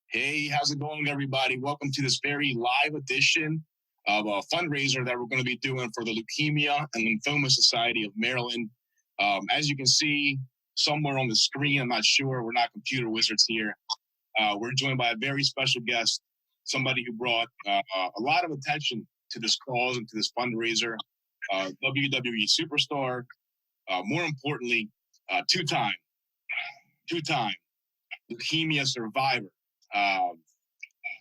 Hey, how's it going, everybody? Welcome to this very live edition of a fundraiser that we're going to be doing for the Leukemia and Lymphoma Society of Maryland. As you can see somewhere on the screen, I'm not sure, we're not computer wizards here. We're joined by a very special guest, somebody who brought a lot of attention to this cause and to this fundraiser, WWE superstar, more importantly, two-time leukemia survivor.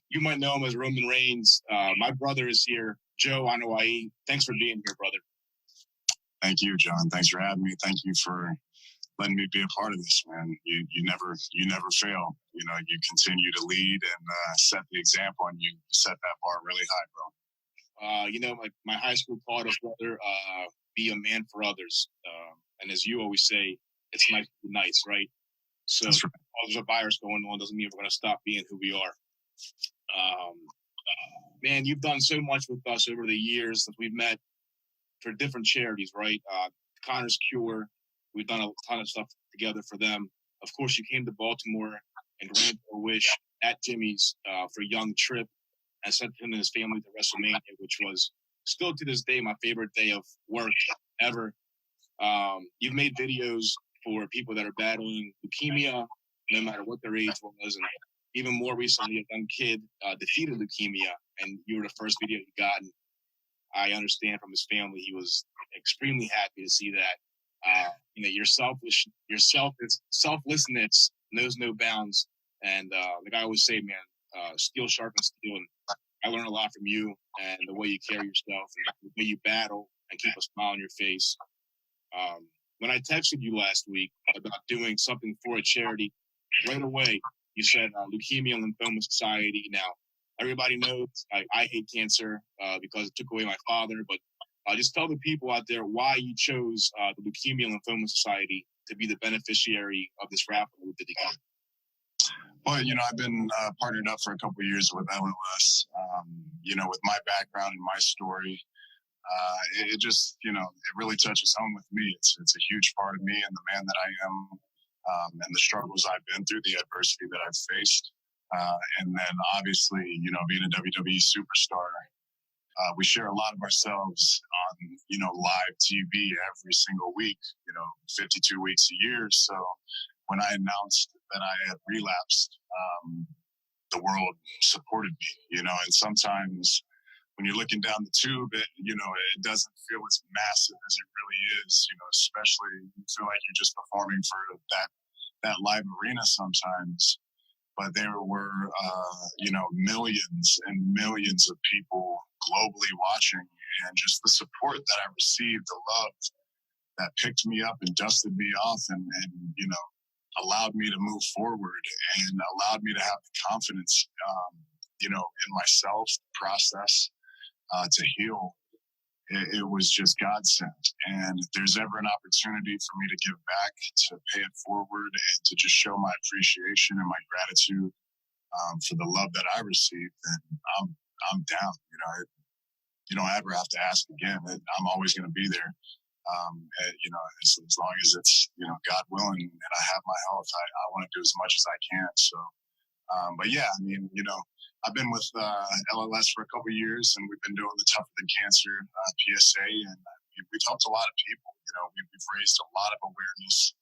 You might know him as Roman Reigns. My brother is here, Joe Anawai. Thanks for being here, brother. Thank you, John. Thanks for having me. Thank you for letting me be a part of this, man. You never fail. You know, you continue to lead and set the example, and you set that bar really high, bro. My high school taught us, brother, be a man for others. And as you always say, it's nice to be nice, right? So right. There's a virus going on doesn't mean we're going to stop being who we are. Man, you've done so much with us over the years that we've met for different charities, right? Connor's Cure, we've done a ton of stuff together for them. Of course, you came to Baltimore and granted a wish at Jimmy's for young Tripp and sent him and his family to WrestleMania, which was still to this day my favorite day of work ever. You've made videos for people that are battling leukemia, no matter what their age was, and even more recently, a young kid defeated leukemia, and you were the first video he got. And I understand from his family, he was extremely happy to see that. Your selflessness knows no bounds, and like I always say, man, steel sharpens steel, and I learn a lot from you and the way you carry yourself and the way you battle and keep a smile on your face. When I texted you last week about doing something for a charity, right away you said Leukemia and Lymphoma Society. Now, everybody knows I hate cancer because it took away my father, but just tell the people out there why you chose the Leukemia and Lymphoma Society to be the beneficiary of this raffle with the together. Well, I've been partnered up for a couple of years with LLS. With my background and my story, it just, it really touches home with me. It's a huge part of me and the man that I am. And the struggles I've been through, the adversity that I've faced. And then obviously, being a WWE superstar, we share a lot of ourselves on, live TV every single week, 52 weeks a year. So when I announced that I had relapsed, the world supported me, and sometimes when you're looking down the tube, it doesn't feel as massive as it really is, especially you feel like you're just performing for that live arena sometimes. But there were, millions and millions of people globally watching, and just the support that I received, the love that picked me up and dusted me off and allowed me to move forward and allowed me to have the confidence, in myself, process, to heal. It was just God sent. And if there's ever an opportunity for me to give back, to pay it forward, and to just show my appreciation and my gratitude for the love that I received, then I'm down. You don't ever have to ask again. I'm always going to be there. As long as it's God willing and I have my health, I want to do as much as I can. So, but yeah, I've been with LLS for a couple of years, and we've been doing the Tougher Than Cancer PSA, and we talked to a lot of people. We've raised a lot of awareness.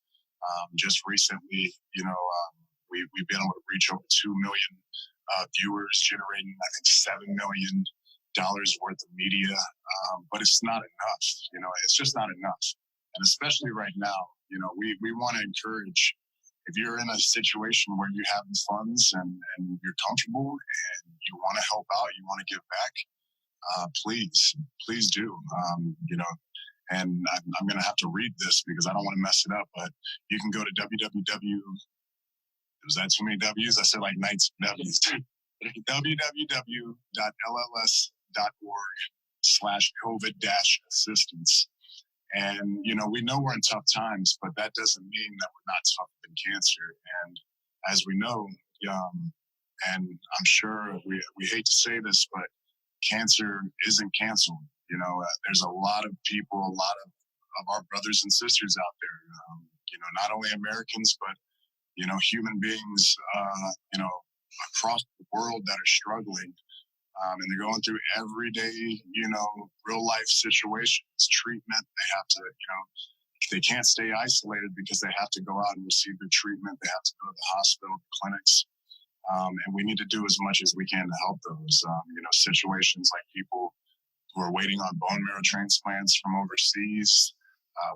Just recently, we've been able to reach over 2 million viewers, generating I think $7 million worth of media. But it's not enough. It's just not enough. And especially right now, we want to encourage. If you're in a situation where you have the funds and you're comfortable and you want to help out, you want to give back, please do. And I'm going to have to read this because I don't want to mess it up, but you can go to www. Was that too many W's? I said like 19 W's. www.lls.org/COVID-assistance. And, we know we're in tough times, but that doesn't mean that we're not tougher than cancer. And as we know, and I'm sure we hate to say this, but cancer isn't canceled. There's a lot of people, a lot of our brothers and sisters out there, not only Americans, but, human beings, across the world that are struggling. And they're going through everyday, real life situations, treatment. They have to, they can't stay isolated because they have to go out and receive their treatment. They have to go to the hospital, clinics. And we need to do as much as we can to help those, situations like people who are waiting on bone marrow transplants from overseas.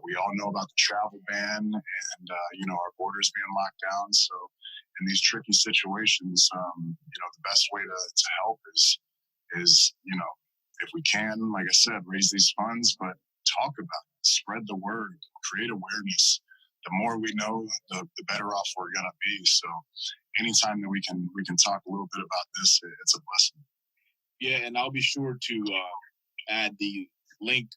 We all know about the travel ban and, our borders being locked down. So in these tricky situations, the best way to help is, if we can, like I said, raise these funds, but talk about it, spread the word, create awareness. The more we know, the better off we're going to be. So anytime that we can talk a little bit about this, it's a blessing. Yeah, and I'll be sure to add the link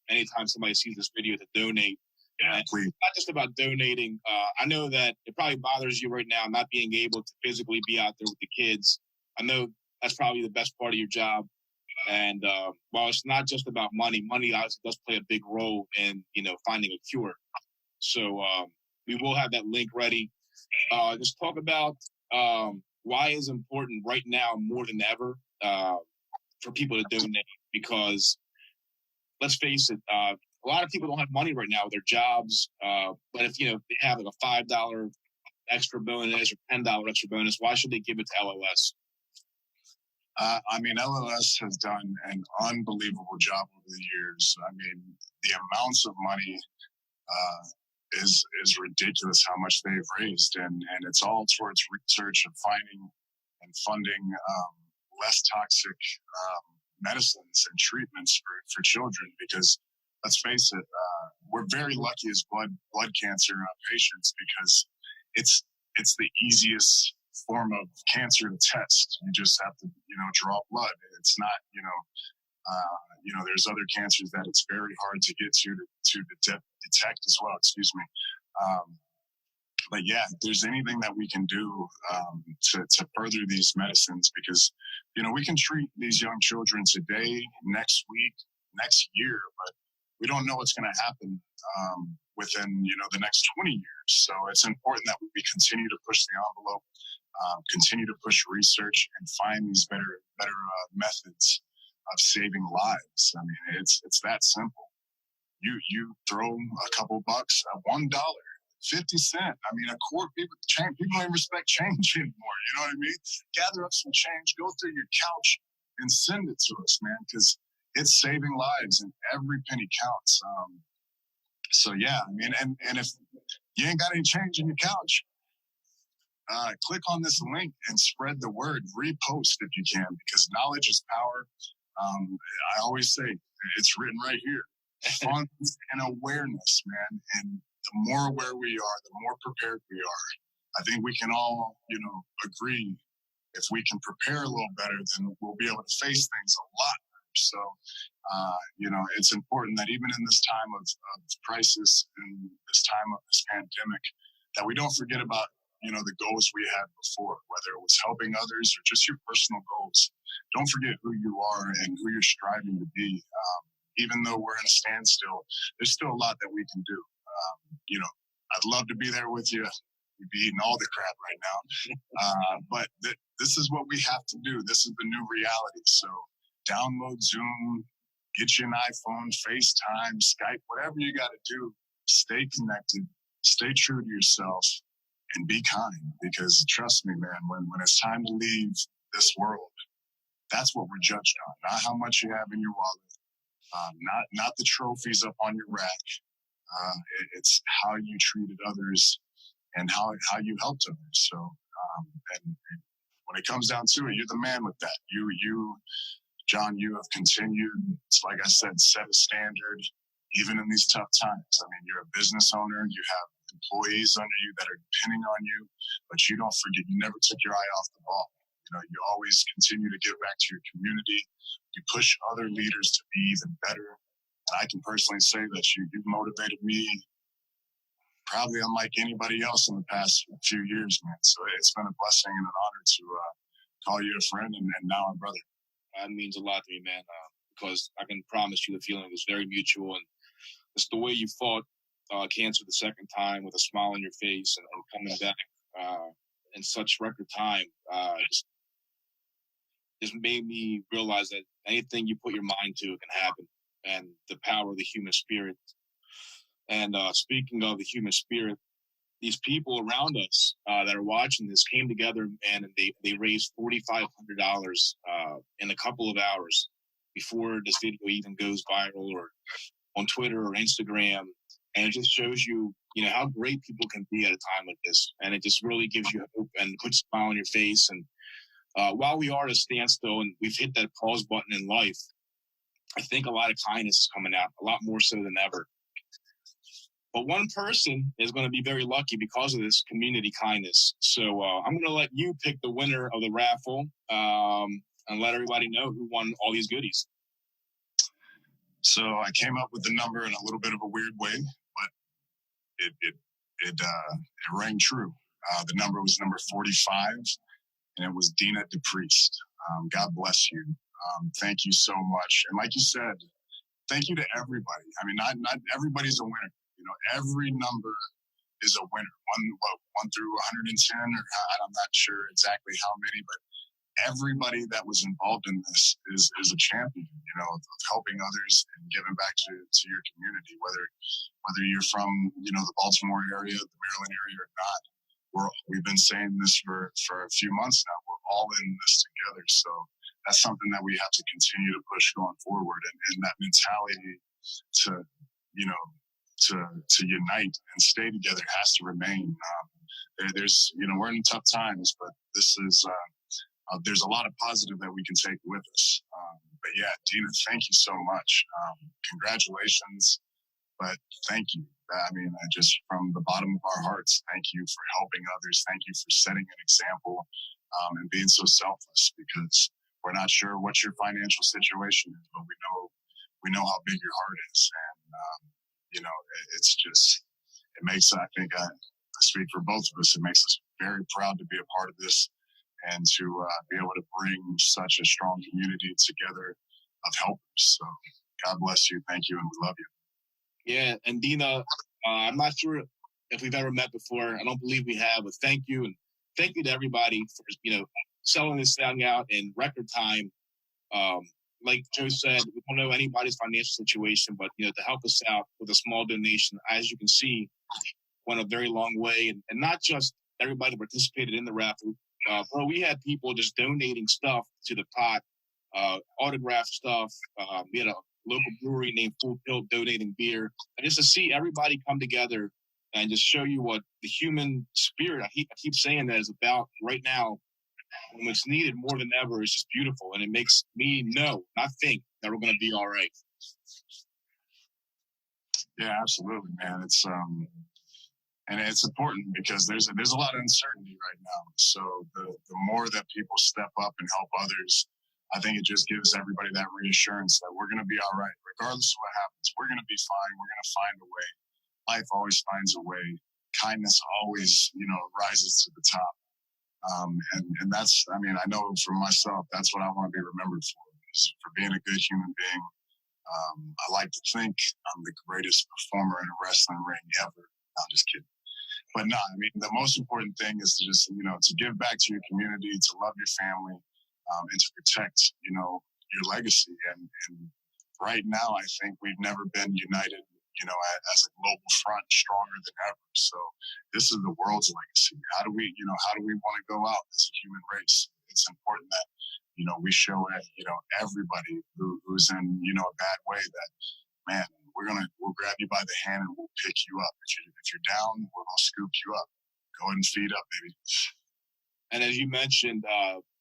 anytime somebody sees this video to donate. Yeah, please. Not just about donating. I know that it probably bothers you right now not being able to physically be out there with the kids. I know that's probably the best part of your job. And while it's not just about money obviously does play a big role in, finding a cure. So we will have that link ready. Just talk about why it's important right now more than ever for people to donate, because let's face it, a lot of people don't have money right now with their jobs. But if, they have like a $5 extra bonus or $10 extra bonus, why should they give it to LLS? LLS has done an unbelievable job over the years. The amounts of money is ridiculous how much they've raised, and it's all towards research and finding and funding less toxic medicines and treatments for children. Because let's face it, we're very lucky as blood cancer patients because it's the easiest form of cancer to test. You just have to, draw blood. It's not, there's other cancers that it's very hard to get to detect as well. Excuse me. But yeah, if there's anything that we can do to further these medicines, because, we can treat these young children today, next week, next year, but we don't know what's going to happen within, the next 20 years. So it's important that we continue to push the envelope, continue to push research and find these better methods of saving lives. It's that simple. You throw a couple bucks, $1, 50 cents. A quarter. People don't even respect change anymore. You know what I mean? Gather up some change, go through your couch, and send it to us, man, because it's saving lives, and every penny counts. So yeah, and if you ain't got any change in your couch, click on this link and spread the word. Repost if you can, because knowledge is power. I always say it's written right here. Funds and awareness, man. And the more aware we are, the more prepared we are. I think we can all, agree if we can prepare a little better, then we'll be able to face things a lot better. So, it's important that even in this time of crisis and this time of this pandemic, that we don't forget about, the goals we had before, whether it was helping others or just your personal goals. Don't forget who you are and who you're striving to be. Even though we're in a standstill, there's still a lot that we can do. I'd love to be there with you. We'd be eating all the crap right now. But this is what we have to do. This is the new reality. So download Zoom, get you an iPhone, FaceTime, Skype, whatever you got to do. Stay connected, stay true to yourself, and be kind. Because trust me, man, when it's time to leave this world, that's what we're judged on. Not how much you have in your wallet, not the trophies up on your rack. It's how you treated others and how you helped others. So, and when it comes down to it, you're the man with that. You, John, you have continued, like I said, set a standard, even in these tough times. You're a business owner. You have employees under you that are depending on you, but you don't forget, you never took your eye off the ball. You always continue to give back to your community. You push other leaders to be even better. And I can personally say that you've motivated me probably unlike anybody else in the past few years, man. So it's been a blessing and an honor to call you a friend and now a brother. That means a lot to me, man, because I can promise you the feeling is very mutual. And it's the way you fought cancer the second time with a smile on your face and coming back in such record time just made me realize that anything you put your mind to, it can happen, and the power of the human spirit. And speaking of the human spirit, these people around us that are watching this came together, man, and they raised $4,500 in a couple of hours before this video even goes viral or on Twitter or Instagram. And it just shows you, how great people can be at a time like this. And it just really gives you hope and puts a smile on your face. And while we are at a standstill and we've hit that pause button in life, I think a lot of kindness is coming out, a lot more so than ever. But one person is going to be very lucky because of this community kindness. So I'm going to let you pick the winner of the raffle and let everybody know who won all these goodies. So I came up with the number in a little bit of a weird way, but it rang true. The number was number 45, and it was Dina DePriest. God bless you. Thank you so much. And like you said, thank you to everybody. I mean, not everybody's a winner. Every number is a winner. One through 110, or I'm not sure exactly how many, but everybody that was involved in this is a champion, of helping others and giving back to your community, whether you're from, the Baltimore area, the Maryland area or not. We've been saying this for a few months now. We're all in this together. So that's something that we have to continue to push going forward. And that mentality to unite and stay together has to remain. There's, we're in tough times, but this is, there's a lot of positive that we can take with us. But yeah, Dina, thank you so much. Congratulations, but thank you. I mean, just from the bottom of our hearts, thank you for helping others. Thank you for setting an example and being so selfless, because we're not sure what your financial situation is, but we know how big your heart is. And, it's just, it makes, I think I speak for both of us, it makes us very proud to be a part of this and to be able to bring such a strong community together of helpers. So God bless you. Thank you. And we love you. Yeah. And Dina, I'm not sure if we've ever met before. I don't believe we have, but thank you. And thank you to everybody for, selling this thing out in record time. Like Joe said, we don't know anybody's financial situation, but, to help us out with a small donation, as you can see, went a very long way. And not just everybody participated in the raffle. Bro, we had people just donating stuff to the pot, autograph stuff. We had a local brewery named Full Tilt donating beer. And just to see everybody come together and just show you what the human spirit, I keep saying that, is about right now, when it's needed more than ever. It's just beautiful. And it makes me know, not think, that we're going to be all right. Yeah, absolutely, man. It's, and it's important because there's a lot of uncertainty right now. So the more that people step up and help others, I think it just gives everybody that reassurance that we're going to be all right. Regardless of what happens, we're going to be fine. We're going to find a way. Life always finds a way. Kindness always, rises to the top. And that's, I mean, I know for myself, that's what I want to be remembered for being a good human being. I like to think I'm the greatest performer in a wrestling ring ever. No, I'm just kidding. But no, I mean, the most important thing is to just, to give back to your community, to love your family, and to protect, your legacy. And right now, I think we've never been united, as a global front, stronger than ever. So this is the world's legacy. How do we want to go out as a human race? It's important that, we show it, everybody who's in, a bad way that, man, we'll grab you by the hand and we'll pick you up. If you're down, we're going to scoop you up. Go ahead and feed up, baby. And as you mentioned,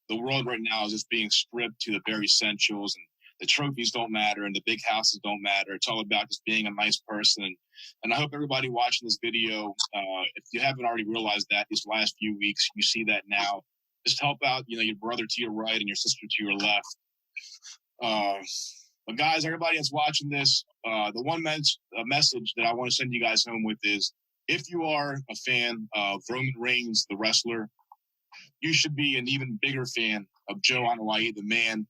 the world right now is just being stripped to the bare essentials, and the trophies don't matter and the big houses don't matter. It's all about just being a nice person. And I hope everybody watching this video, if you haven't already realized that these last few weeks, you see that now. Just help out, your brother to your right and your sister to your left. But guys, everybody that's watching this, the one message that I want to send you guys home with is, if you are a fan of Roman Reigns, the wrestler, you should be an even bigger fan of Joe Anawai, the man.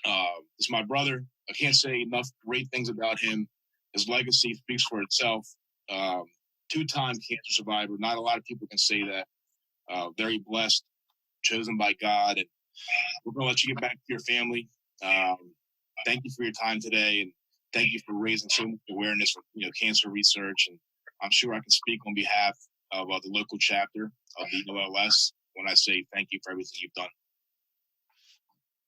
This is my brother. I can't say enough great things about him. His legacy speaks for itself. Two-time cancer survivor. Not a lot of people can say that. very blessed, chosen by God, and we're going to let you get back to your family. Thank you for your time today, and thank you for raising so much awareness for cancer research. And I'm sure I can speak on behalf of the local chapter of the LLS when I say thank you for everything you've done.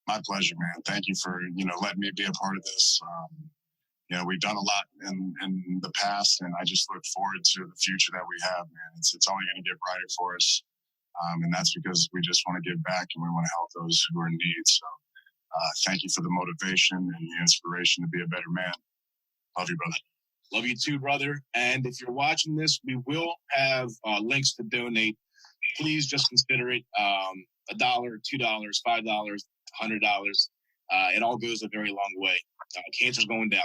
My pleasure, man. Thank you for letting me be a part of this. We've done a lot in the past, and I just look forward to the future that we have, man. It's only going to get brighter for us, and that's because we just want to give back and we want to help those who are in need. So thank you for the motivation and the inspiration to be a better man. Love you, brother. Love you too, brother. And if you're watching this, we will have links to donate. Please just consider it $1, $2, $5, $100. It all goes a very long way. Cancer's going down.